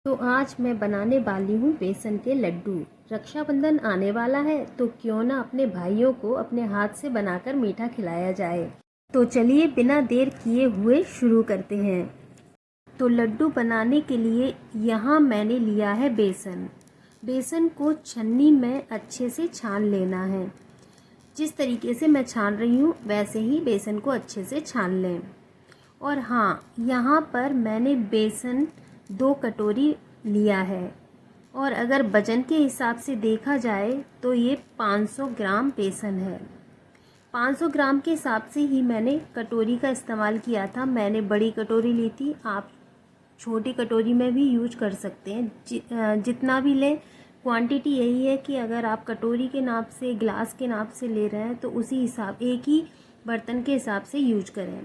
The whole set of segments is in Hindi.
तो आज मैं बनाने वाली हूँ बेसन के लड्डू। रक्षाबंधन आने वाला है तो क्यों ना अपने भाइयों को अपने हाथ से बनाकर मीठा खिलाया जाए। तो चलिए बिना देर किए हुए शुरू करते हैं। तो लड्डू बनाने के लिए यहाँ मैंने लिया है बेसन। बेसन को छन्नी में अच्छे से छान लेना है। जिस तरीके से मैं छान रही हूँ वैसे ही बेसन को अच्छे से छान लें। और हाँ, यहाँ पर मैंने बेसन 2 कटोरी लिया है और अगर वज़न के हिसाब से देखा जाए तो ये 500 ग्राम बेसन है। 500 ग्राम के हिसाब से ही मैंने कटोरी का इस्तेमाल किया था। मैंने बड़ी कटोरी ली थी, आप छोटी कटोरी में भी यूज कर सकते हैं। जितना भी लें, क्वांटिटी यही है कि अगर आप कटोरी के नाप से, ग्लास के नाप से ले रहे हैं तो उसी हिसाब, एक ही बर्तन के हिसाब से यूज करें।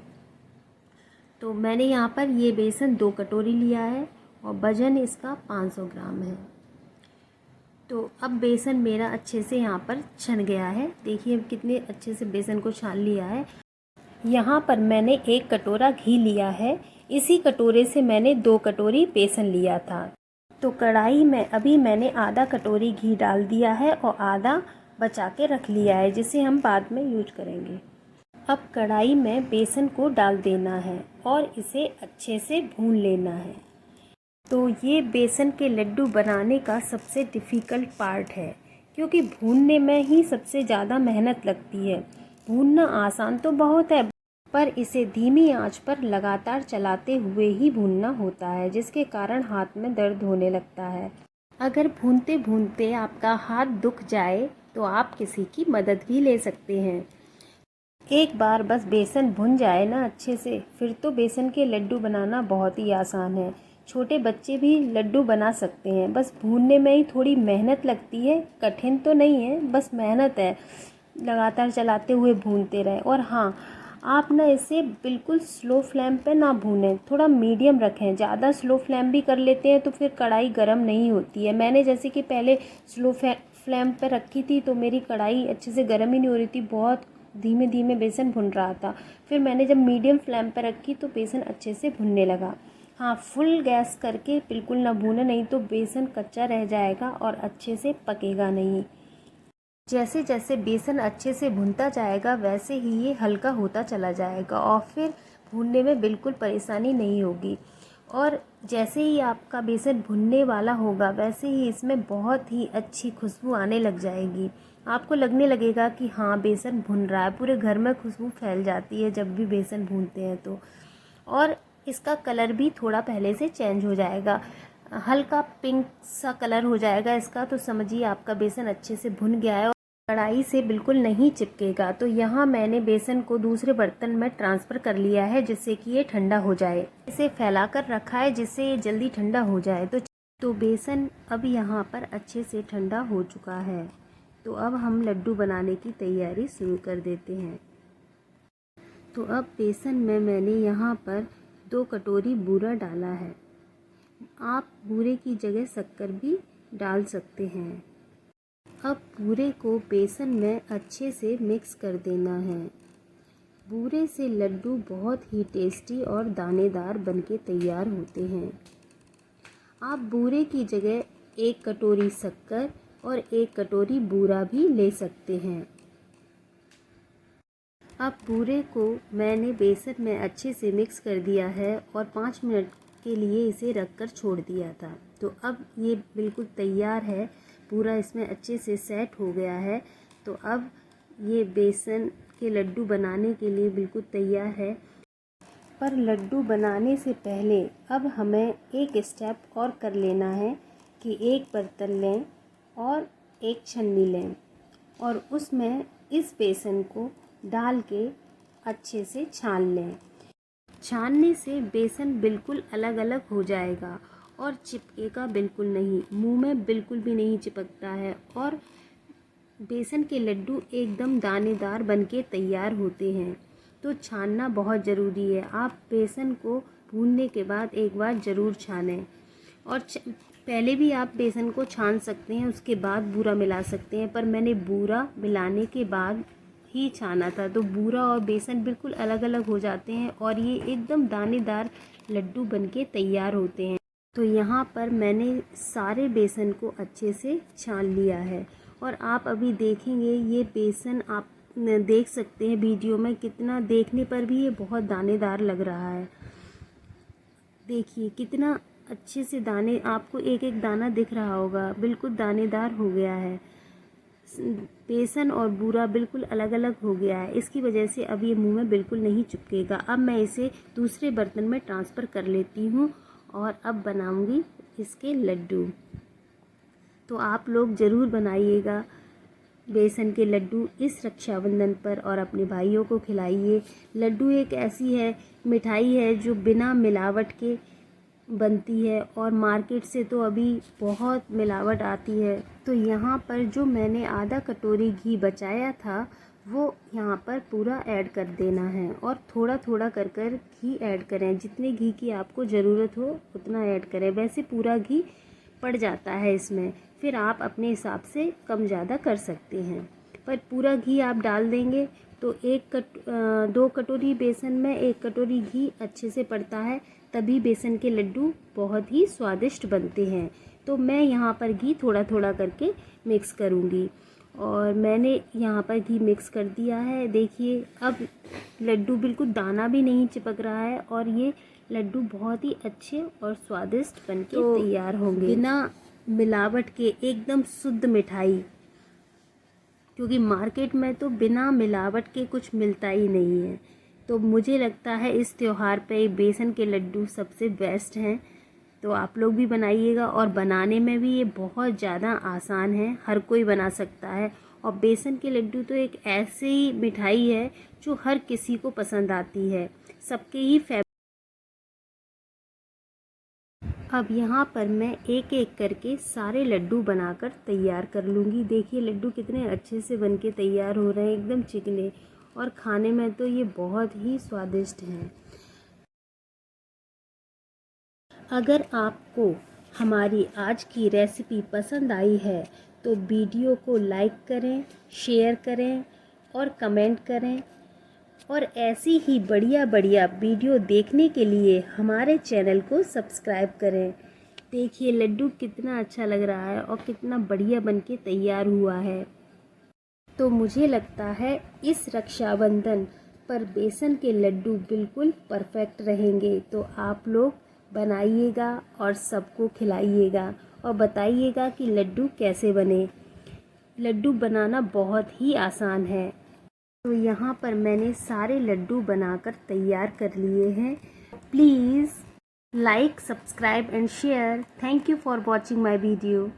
तो मैंने यहाँ पर ये बेसन 2 कटोरी लिया है और वज़न इसका 500 ग्राम है। तो अब बेसन मेरा अच्छे से यहाँ पर छन गया है। देखिए कितने अच्छे से बेसन को छान लिया है। यहाँ पर मैंने 1 कटोरा घी लिया है। इसी कटोरे से मैंने 2 कटोरी बेसन लिया था। तो कढ़ाई में अभी मैंने आधा कटोरी घी डाल दिया है और आधा बचा के रख लिया है, जिसे हम बाद में यूज करेंगे। अब कढ़ाई में बेसन को डाल देना है और इसे अच्छे से भून लेना है। तो ये बेसन के लड्डू बनाने का सबसे डिफ़िकल्ट पार्ट है, क्योंकि भूनने में ही सबसे ज़्यादा मेहनत लगती है। भूनना आसान तो बहुत है, पर इसे धीमी आंच पर लगातार चलाते हुए ही भूनना होता है, जिसके कारण हाथ में दर्द होने लगता है। अगर भूनते भूनते आपका हाथ दुख जाए तो आप किसी की मदद भी ले सकते हैं। एक बार बस बेसन भुन जाए ना अच्छे से, फिर तो बेसन के लड्डू बनाना बहुत ही आसान है। छोटे बच्चे भी लड्डू बना सकते हैं। बस भूनने में ही थोड़ी मेहनत लगती है, कठिन तो नहीं है, बस मेहनत है। लगातार चलाते हुए भूनते रहें। और हाँ, आप ना इसे बिल्कुल स्लो फ्लेम पे ना भूनें, थोड़ा मीडियम रखें। ज़्यादा स्लो फ्लेम भी कर लेते हैं तो फिर कढ़ाई गर्म नहीं होती है। मैंने जैसे कि पहले स्लो फ्लेम पे रखी थी तो मेरी कढ़ाई अच्छे से गर्म ही नहीं हो रही थी, बहुत धीमे धीमे बेसन भुन रहा था। फिर मैंने जब मीडियम फ्लेम पर रखी तो बेसन अच्छे से भुनने लगा। हाँ, फुल गैस करके बिल्कुल ना भूने, नहीं तो बेसन कच्चा रह जाएगा और अच्छे से पकेगा नहीं। जैसे जैसे बेसन अच्छे से भुनता जाएगा वैसे ही ये हल्का होता चला जाएगा और फिर भूनने में बिल्कुल परेशानी नहीं होगी। और जैसे ही आपका बेसन भुनने वाला होगा वैसे ही इसमें बहुत ही अच्छी खुशबू आने लग जाएगी। आपको लगने लगेगा कि हाँ, बेसन भुन रहा है। पूरे घर में खुशबू फैल जाती है जब भी बेसन भूनते हैं तो। और इसका कलर भी थोड़ा पहले से चेंज हो जाएगा, हल्का पिंक सा कलर हो जाएगा इसका। तो समझिए आपका बेसन अच्छे से भुन गया है और कढ़ाई से बिल्कुल नहीं चिपकेगा। तो यहाँ मैंने बेसन को दूसरे बर्तन में ट्रांसफ़र कर लिया है, जिससे कि ये ठंडा हो जाए। इसे फैलाकर रखा है जिससे ये जल्दी ठंडा हो जाए। तो बेसन अब यहाँ पर अच्छे से ठंडा हो चुका है। तो अब हम लड्डू बनाने की तैयारी शुरू कर देते हैं। तो अब बेसन में मैंने यहाँ पर 2 कटोरी बूरा डाला है। आप बूरे की जगह शक्कर भी डाल सकते हैं। अब बूरे को बेसन में अच्छे से मिक्स कर देना है। बूरे से लड्डू बहुत ही टेस्टी और दानेदार बनके तैयार होते हैं। आप बूरे की जगह 1 कटोरी शक्कर और 1 कटोरी बूरा भी ले सकते हैं। अब बूरे को मैंने बेसन में अच्छे से मिक्स कर दिया है और 5 मिनट के लिए इसे रखकर छोड़ दिया था। तो अब ये बिल्कुल तैयार है, पूरा इसमें अच्छे से सेट हो गया है। तो अब ये बेसन के लड्डू बनाने के लिए बिल्कुल तैयार है। पर लड्डू बनाने से पहले अब हमें एक स्टेप और कर लेना है कि एक बर्तन लें और एक छन्नी लें और उसमें इस बेसन को डाल के अच्छे से छान लें। छानने से बेसन बिल्कुल अलग अलग हो जाएगा और चिपकेगा बिल्कुल नहीं, मुंह में बिल्कुल भी नहीं चिपकता है और बेसन के लड्डू एकदम दानेदार बनके तैयार होते हैं। तो छानना बहुत ज़रूरी है। आप बेसन को भूनने के बाद एक बार ज़रूर छानें। और पहले भी आप बेसन को छान सकते हैं, उसके बाद बूरा मिला सकते हैं, पर मैंने बूरा मिलाने के बाद ही छाना था। तो बूरा और बेसन बिल्कुल अलग अलग हो जाते हैं और ये एकदम दानेदार लड्डू बनके तैयार होते हैं। तो यहाँ पर मैंने सारे बेसन को अच्छे से छान लिया है और आप अभी देखेंगे ये बेसन आप देख सकते हैं वीडियो में कितना देखने पर भी ये बहुत दानेदार लग रहा है। देखिए कितना अच्छे से दाने, आपको एक एक दाना दिख रहा होगा, बिल्कुल दानेदार हो गया है। बेसन और बूरा बिल्कुल अलग अलग हो गया है, इसकी वजह से अब ये मुंह में बिल्कुल नहीं चिपकेगा। अब मैं इसे दूसरे बर्तन में ट्रांसफ़र कर लेती हूँ और अब बनाऊंगी इसके लड्डू। तो आप लोग ज़रूर बनाइएगा बेसन के लड्डू इस रक्षाबंधन पर और अपने भाइयों को खिलाइए। लड्डू एक ऐसी है मिठाई है जो बिना मिलावट के बनती है और मार्केट से तो अभी बहुत मिलावट आती है। तो यहाँ पर जो मैंने आधा कटोरी घी बचाया था वो यहाँ पर पूरा ऐड कर देना है और थोड़ा थोड़ा कर कर घी ऐड करें। जितने घी की आपको ज़रूरत हो उतना ऐड करें। वैसे पूरा घी पड़ जाता है इसमें, फिर आप अपने हिसाब से कम ज़्यादा कर सकते हैं। पर पूरा घी आप डाल देंगे तो 2 कटोरी बेसन में 1 कटोरी घी अच्छे से पड़ता है, तभी बेसन के लड्डू बहुत ही स्वादिष्ट बनते हैं। तो मैं यहाँ पर घी थोड़ा थोड़ा करके मिक्स करूँगी और मैंने यहाँ पर घी मिक्स कर दिया है। देखिए अब लड्डू बिल्कुल दाना भी नहीं चिपक रहा है और ये लड्डू बहुत ही अच्छे और स्वादिष्ट बनके तैयार होंगे, बिना मिलावट के, एकदम शुद्ध मिठाई। क्योंकि मार्केट में तो बिना मिलावट के कुछ मिलता ही नहीं है। तो मुझे लगता है इस त्यौहार पे बेसन के लड्डू सबसे बेस्ट हैं। तो आप लोग भी बनाइएगा और बनाने में भी ये बहुत ज़्यादा आसान है, हर कोई बना सकता है। और बेसन के लड्डू तो एक ऐसी मिठाई है जो हर किसी को पसंद आती है, सबके ही फेवरेट। अब यहाँ पर मैं एक एक करके सारे लड्डू बनाकर तैयार कर लूँगी। देखिए लड्डू कितने अच्छे से बनके तैयार हो रहे हैं, एकदम चिकने, और खाने में तो ये बहुत ही स्वादिष्ट हैं। अगर आपको हमारी आज की रेसिपी पसंद आई है तो वीडियो को लाइक करें, शेयर करें और कमेंट करें। और ऐसी ही बढ़िया बढ़िया वीडियो देखने के लिए हमारे चैनल को सब्सक्राइब करें। देखिए लड्डू कितना अच्छा लग रहा है और कितना बढ़िया बनके तैयार हुआ है। तो मुझे लगता है इस रक्षाबंधन पर बेसन के लड्डू बिल्कुल परफेक्ट रहेंगे। तो आप लोग बनाइएगा और सबको खिलाइएगा और बताइएगा कि लड्डू कैसे बने। लड्डू बनाना बहुत ही आसान है। तो यहाँ पर मैंने सारे लड्डू बनाकर तैयार कर लिए हैं। Please like, subscribe and share. Thank you for watching my video.